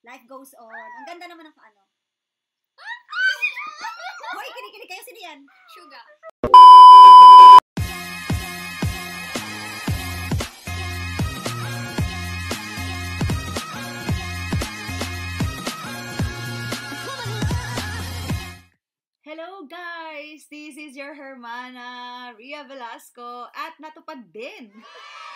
Life goes on. Ang ganda naman ng ano. Hoy, kinikilig kayo. Sino yan? Sugar. Hello guys! This is your Hermana, Ria Velasco, at natupad din.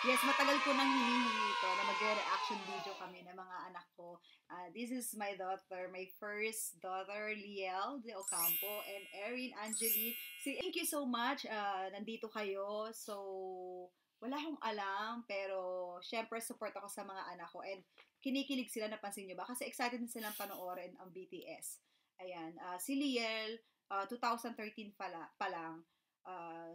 Yes, matagal ko nang hinihingi ito na mag-reaction video kami ng mga anak ko. This is my daughter, my first daughter, Liel de Ocampo, and Erin Angeline. Thank you so much. Nandito kayo. So, wala akong alam, pero syempre support ako sa mga anak ko. And kinikilig sila, napansin nyo ba? Kasi excited na silang panoorin ang BTS. Ayan, si Liel, 2013 pa lang,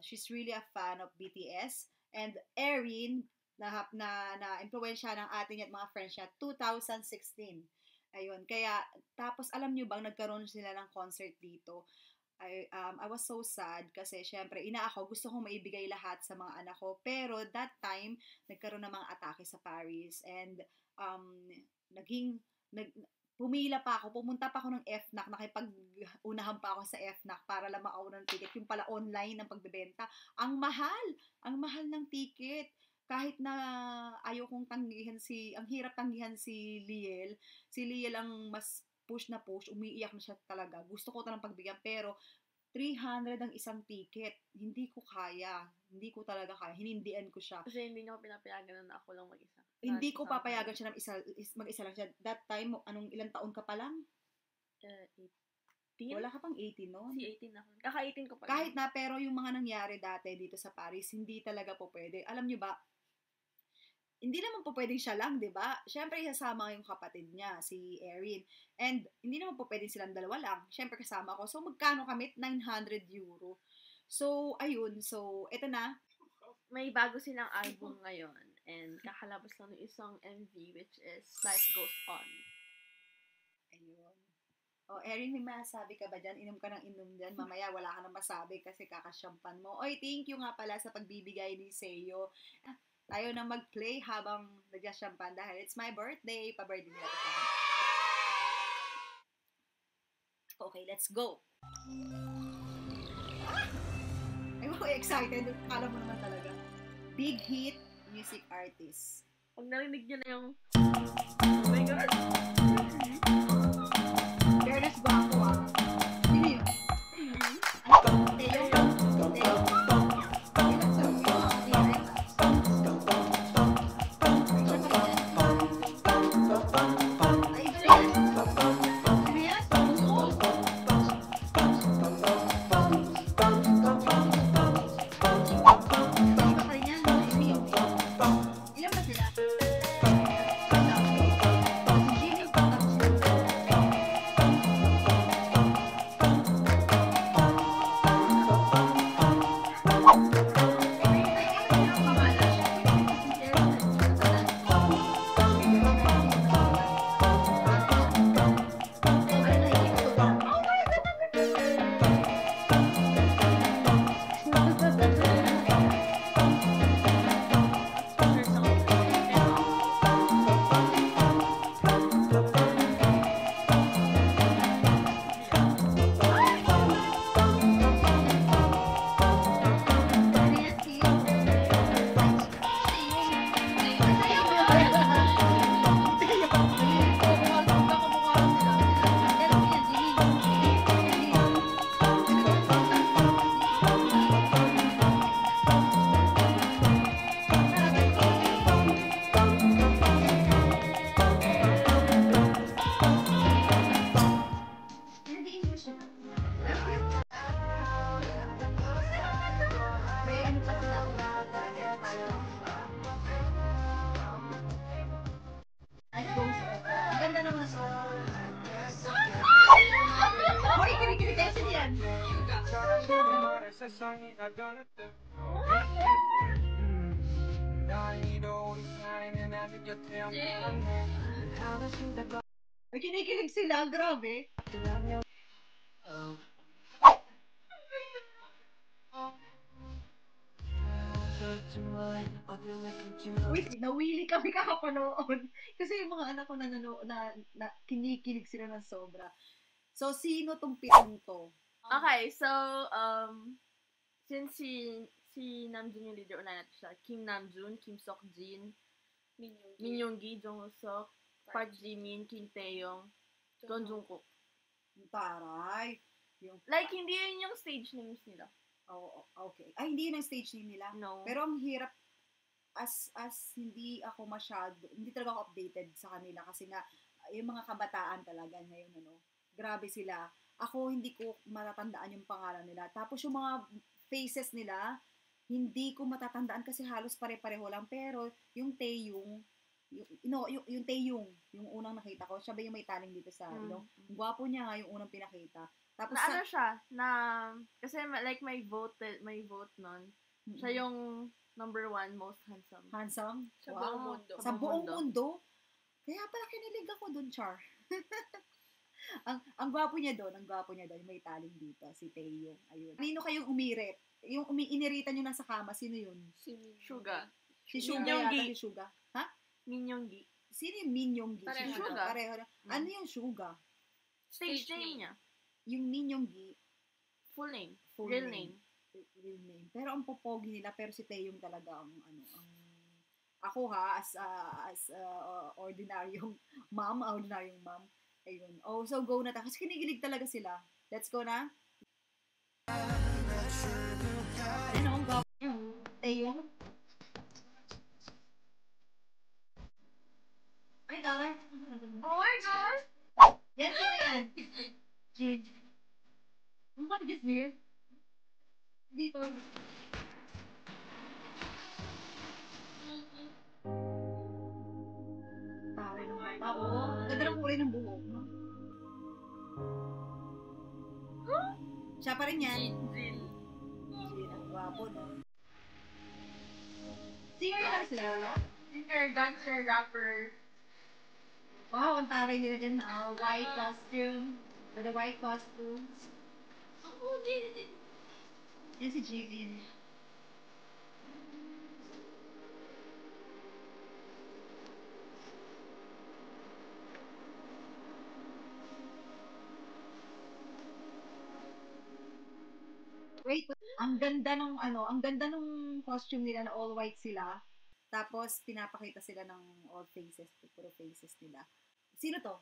she's really a fan of BTS. And Erin, na-influensya ng ating at mga friends niya, 2016. Ayun, kaya, tapos alam nyo bang nagkaroon sila ng concert dito? I was so sad kasi syempre, gusto kong maibigay lahat sa mga anak ko. Pero that time, nagkaroon ng mga atake sa Paris. And pumila pa ako, pumunta pa ako ng FNAC, nakipag-unahan pa ako sa FNAC para lang makauna ng ticket. Yung pala online ng pagbebenta. Ang mahal ng ticket. Kahit na ayaw kong ang hirap tanggihan si Liel. Si Liel ang mas push, umiiyak na siya talaga. Gusto ko talagang pagbigyan, pero 300 ang isang ticket. Hindi ko talaga kaya. Hinindian ko siya. Kasi hindi niyo pinapayagan na ako lang mag-isa. Hindi ko papayagan siya mag-isa lang siya. That time, ilang taon ka pa lang? 18? Wala ka pang 18, no? Si 18 ako. Kaka-18 ko pa lang. Kahit na, pero yung mga nangyari dati dito sa Paris, hindi talaga po pwede. Alam nyo ba, hindi naman po pwedeng siya lang, di ba? Siyempre, kasama yung kapatid niya, si Erin. And hindi naman po pwedeng silang dalawa lang. Siyempre, kasama ko. So, magkano kami? 900 euro. So, ayun. So, eto na. May bago silang album ngayon. And kakalabas lang ng isang MV, which is Life Goes On. Ayun. O, Erin, may masabi ka ba dyan? Inom ka ng inom dyan. Mamaya, wala ka nang masabi kasi kakasyampan mo. Oy, thank you nga pala sa pagbibigay ni Seo. Tayo na mag-play habang nagyasyampan dahil it's my birthday. Pa-birthday nila ito. Okay, let's go. I'm so excited. Kala mo naman talaga. Big hit music artist. Pag narinig niyo na yung oh my God! Fairness ba ako Sino yun? Teo? Ay, kinikilig sila. Grabe. Wait, nawili kami kakapanood. Kasi yung mga anak ko na kinikilig sila ng sobra. So, sino tong pitong to? Okay, so, since si Namjoon yung leader, unahin natin siya. Kim Namjoon, Kim Seokjin, Min Yoongi, Jung Hoseok, Park Jimin, Kim Taeyong, Don Jungkook. Taray. Like, hindi yun yung stage names nila. Oh, okay. Ay, hindi yun ang stage name nila. No. Pero ang hirap, as hindi talaga ako updated sa kanila kasi nga, yung mga kabataan talaga ngayon, grabe sila. Ako, hindi ko matatandaan yung pangalan nila. Tapos yung mga faces nila, hindi ko matatandaan kasi halos pare-pareho lang. Pero yung Taeyong, yung Taeyong, yung unang nakita ko, siya ba yung may taling dito sa, Ang gwapo niya nga yung unang pinakita. Tapos na ano siya, kasi like may vote nun. Siya yung number 1 most handsome. Handsome? Sa buong mundo. Sa buong mundo? Kaya pala kinilig ako dun, Char. ang gwapo niya doon, may taling dito, si Taeyong. Ayun. Kanino kayong umirit? Yung iniritan nyo na sa kama, sino yun? Suga. Si Suga Min yata, si Suga. Ha? Min Yoongi. Sino yung Min Yoongi? Pareho Si na. Pareho na. Ano yung Suga? Stage name niya. Yung Min Yoongi, Full name. Full Real name. name. Real name. Pero ang popogi nila, pero si Taeyong talaga ang ako as ordinaryong mom, ayun. Oh, so go na tayo. Kasi kinikilig talaga sila. Let's go na. Ano ang gwapo? Taeyong. Ay, darling. Oh my God! Yan ko na yan. Jade. What is this? Dito. Tawin ng mata. Oo. Ganda ng kulay ng buhok. Siya pa rin yan. Jin. Ang gwapo, no? Singer lang sila. Singer, dancer, rapper. Wow, ang taray nila dyan. White costume. With the white costumes. Oh, Yan si Jillian. Wait, ang ganda ng costume nila na all white sila. Tapos pinapakita sila ng all faces, puro faces nila. Sino to?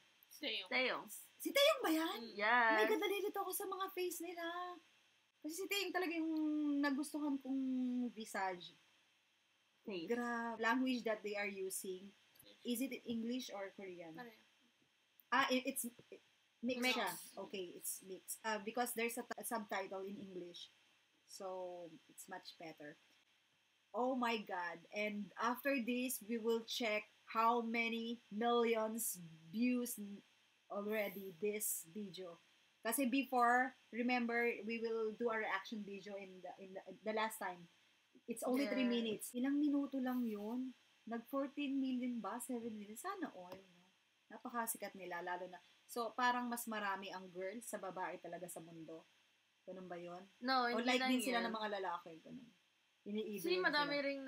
Taeyong. Si Taeyong ba yan? Yes. May ganda nilito ako sa mga face nila. Kasi si Taeyong talaga yung nagustuhan kong visage. Face. Language that they are using. Is it English or Korean? It's mixed Mix. siya. Okay, it's mixed. Because there's a subtitle in English. So, it's much better. Oh my God. And after this, we will check how many millions views already this video. Kasi before, remember, we will do a reaction video in the last time. It's only 3 minutes. Ilang minuto lang yun. Nag 14 million ba? 7 million? Sana all. No? Napakasikat nila, lalo na. So, parang mas marami ang girls sa babae talaga sa mundo. Ganun ba yun? No, O hindi like lang din sila yun. ng mga lalaki. Ganun. Iniidolo Kasi madami sila. ring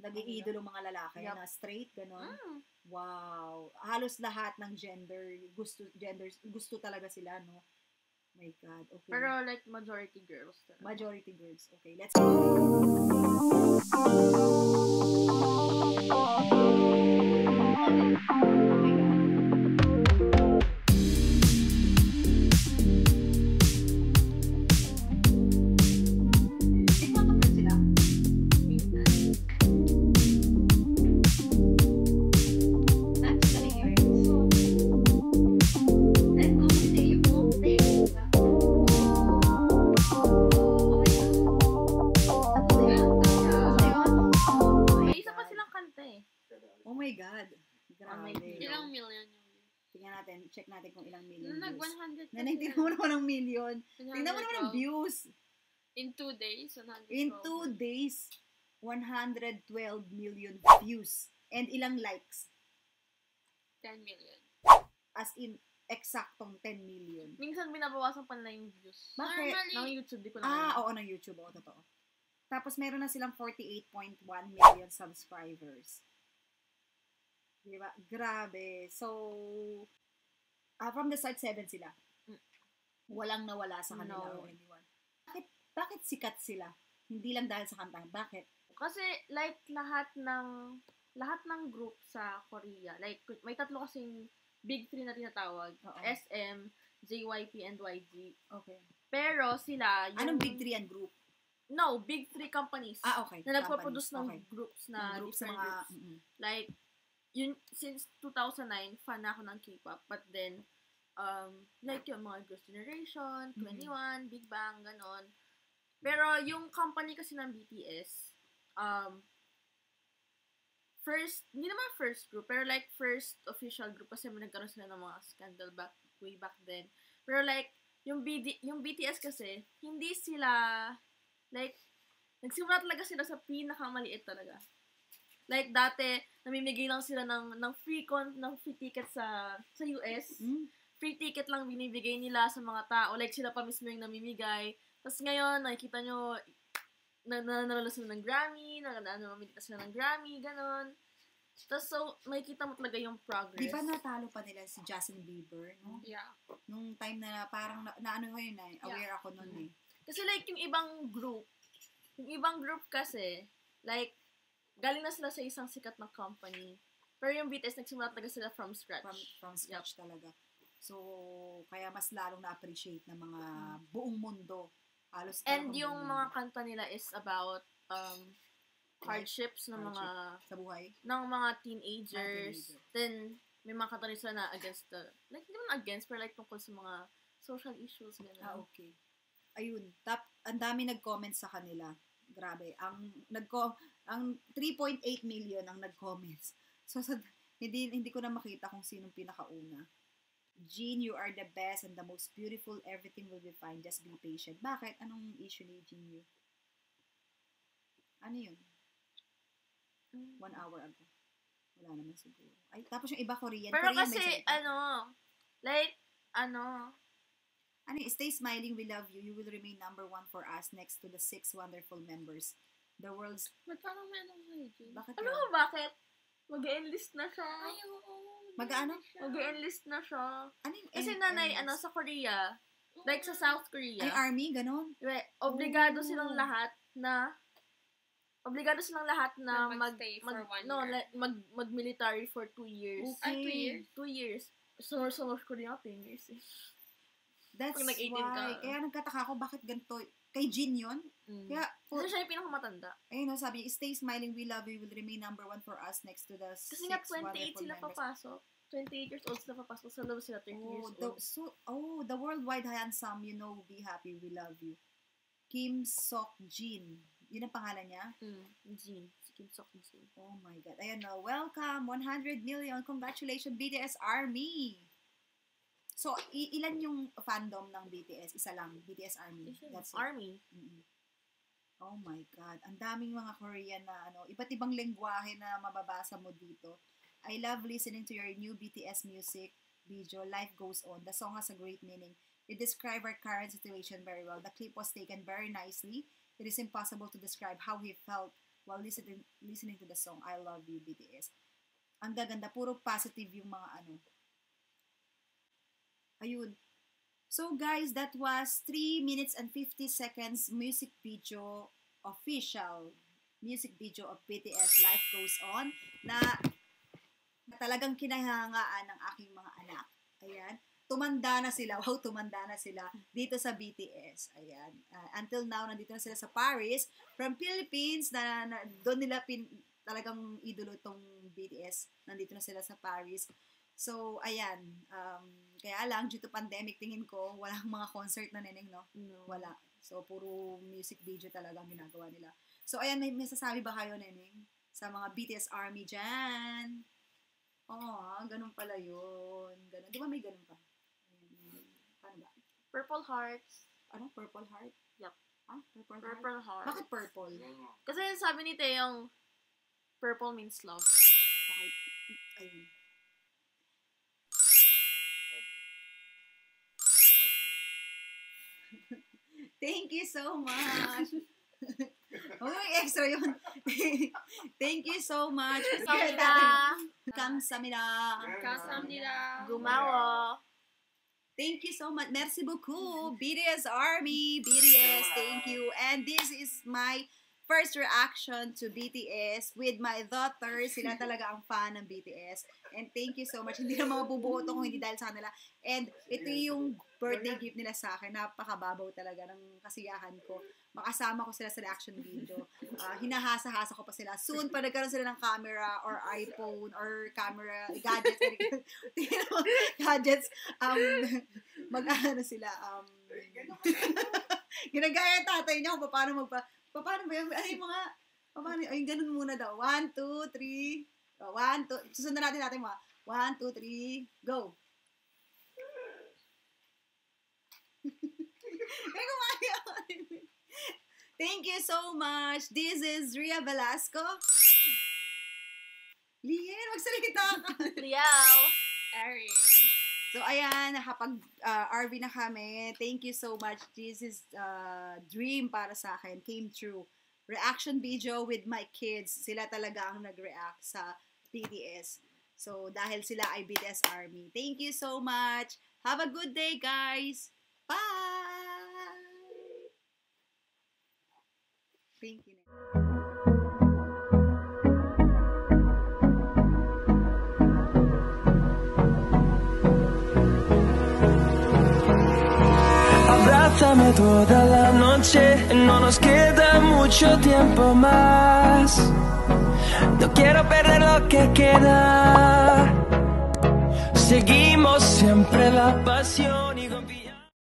Nag-iidolo mga lalaki Yup. na straight, ganun. Mm. Wow. Halos lahat ng gusto talaga sila, no? My God. Okay. Pero like majority girls. Majority girls. Okay, let's go. Tingnan mo ba sila? That's the ears. And kung hindi mo, May isa pa silang kanta eh. oh my God. Grabe. Ilang million yung Tingnan natin, check natin kung ilang million Nung views. nag-100 Nanay, tingnan mo naman ng million. Tingnan mo naman ng 112. views. In 2 days, 112. In 2 days, 112 million views. And ilang likes? 10 million. As in, eksaktong 10 million. Minsan binabawasan pa nila yung views. Bakit? Normally, Ng YouTube, di ko na Oo, ng YouTube. Oo, totoo. Tapos meron na silang 48.1 million subscribers. Diba? Grabe. So, from the start, 7 sila. Walang nawala sa kanila No. or anyone. Bakit sikat sila? Hindi lang dahil sa kanta. Bakit? Kasi like lahat ng group sa Korea, like may tatlo kasing big three na tinatawag. Oo. SM, JYP, and YG. Okay. Pero sila, yung... Anong big three and group? No, big three companies. Okay. Na nagpo-produce ng Okay. groups na Groups different mga... groups. Like, yun, since 2009, fan ako ng K-pop. But then, like yung mga Girls' Generation, 21, Big Bang, ganon. Pero yung company kasi ng BTS, hindi naman first group, pero like first official group kasi may nagkaroon sila ng mga scandal way back then. Pero like, yung BTS kasi, hindi sila, like, nagsimula talaga sila sa pinakamaliit talaga. Like, dati, namimigay lang sila ng free ticket sa US. Free ticket lang binibigay nila sa mga tao. Like, sila pa mismo yung namimigay. Tapos ngayon, nakikita nyo, nanalo sila ng Grammy, namimigay sila ng Grammy, ganon. Tapos, so, makikita mo talaga yung progress. Di ba natalo pa nila si Justin Bieber, no? Yeah. Nung time na parang, naano ko yun aware ako nun eh. Kasi like, yung ibang group kasi, like, galing na sila sa isang sikat na company. Pero yung BTS, nagsimula talaga sila from scratch. From scratch talaga. So, kaya mas lalong na-appreciate ng mga buong mundo. Halos And yung mga kanta nila is about hardships ng mga sa buhay ng mga teenagers. Then may mga kanta rin sila na against like hindi naman against pero like tungkol sa mga social issues gano'n. Okay. Ayun, ang dami nag-comment sa kanila. Grabe. Ang 3.8 million ang nag-comments. So hindi ko na makita kung sinong pinakauna. Jean, you are the best and the most beautiful. Everything will be fine. Just be patient. Bakit? Anong issue ni Jean Yu? Ano yun? 1 hour ago. Wala naman siguro. Ay, tapos yung iba Korean. Pero Korean kasi, stay smiling, we love you. You will remain number 1 for us next to the 6 wonderful members. The world's... Ba't parang may anong hygiene? Bakit alam mo bakit? Mag-enlist na siya. Ay, oo. Mag-ano? Mag-enlist na siya. Ano yung Kasi nanay, sa Korea, like sa South Korea. Ay, army? Ganon? Obligado silang lahat na mag-stay for 1 year. mag-military for 2 years. Okay. 2 years? 2 years. Sa North Korea, 10 years eh. That's Pag nag-18 why. ka. Kaya nagkataka ako, bakit ganito? Kay Jin yun? Kaya, Kasi siya yung pinakamatanda. ayun, sabi, stay smiling, we love you, will remain number 1 for us next to the 6 Kasi nga 28 wonderful sila members. papasok. 28 years old sila papasok. Sa loob sila 30 years old. The worldwide handsome, be happy, we love you. Kim Sok Jin. Yun ang pangalan niya? Jin. Si Kim Sok Jin. Oh my God. Ayan na. Welcome, 100 million. Congratulations, BTS ARMY. So, ilan yung fandom ng BTS? Isa lang, BTS ARMY. That's it. ARMY. Oh my God. Ang daming mga Korean na iba't ibang lengguwahe na mababasa mo dito. I love listening to your new BTS music video, Life Goes On. The song has a great meaning. It describes our current situation very well. The clip was taken very nicely. It is impossible to describe how he felt while listening to the song, I Love You, BTS. Ang gaganda. Puro positive yung mga Ayun. So guys, that was 3 minutes and 50 seconds music video, official music video of BTS Life Goes On na talagang kinahangaan ng aking mga anak. Ayan. Tumanda na sila. Wow, tumanda na sila dito sa BTS. Ayan. Until now, nandito na sila sa Paris. From Philippines, na doon nila talagang idolo itong BTS. Nandito na sila sa Paris. So, ayan. Kaya lang, due to pandemic, tingin ko, walang mga concert na neneng, no? No. Wala. So, puro music video talaga ang ginagawa nila. So, ayan, may sasabi ba kayo, neneng? Sa mga BTS ARMY dyan? Ganun pala yun. Ganun. Di ba may ganun pa? Paano ba? Purple Hearts. Ano? Purple Heart? Yup. Purple Heart? Purple Heart. Bakit purple? Kasi sabi ni Taeyong, purple means love. Bakit? Ayun. Thank you so much. May extra yun. Thank you so much. 감사합니다. Kamsamida. 감사합니다. 고마워. Thank you so much. Merci beaucoup. BTS Army. BTS, thank you. And this is my first reaction to BTS with my daughter. Sila talaga ang fan ng BTS. And thank you so much. Hindi na mabubuo ito kung hindi dahil sa kanila. And ito yung birthday gift nila sa akin. Napakababaw talaga ng kasiyahan ko. Makasama ko sila sa reaction video. Hinahasa-hasa ko pa sila. Soon, pa nagkaroon sila ng camera or iPhone or camera, gadgets. Gadgets. Mag-ano sila. Ginagaya tatay niya kung paano paano ba yung, ay mga, paano, ay ganun muna daw. 1, 2, 3, 1, 2, susundan natin mga, 1, 2, 3, go. Ay, kumaya ako. Thank you so much. This is Ria Velasco. Lien, magsalita ka. Riao. Ari. So, ayan, nakapag-RV na kami. Thank you so much. This is dream para sa akin. Came true. Reaction video with my kids. Sila talaga ang nag-react sa BTS. So, dahil sila ay BTS Army. Thank you so much. Have a good day, guys. Bye! Thank you. Abrázame toda la noche, no nos queda mucho tiempo más. No quiero perder lo que queda. Seguimos siempre la pasión y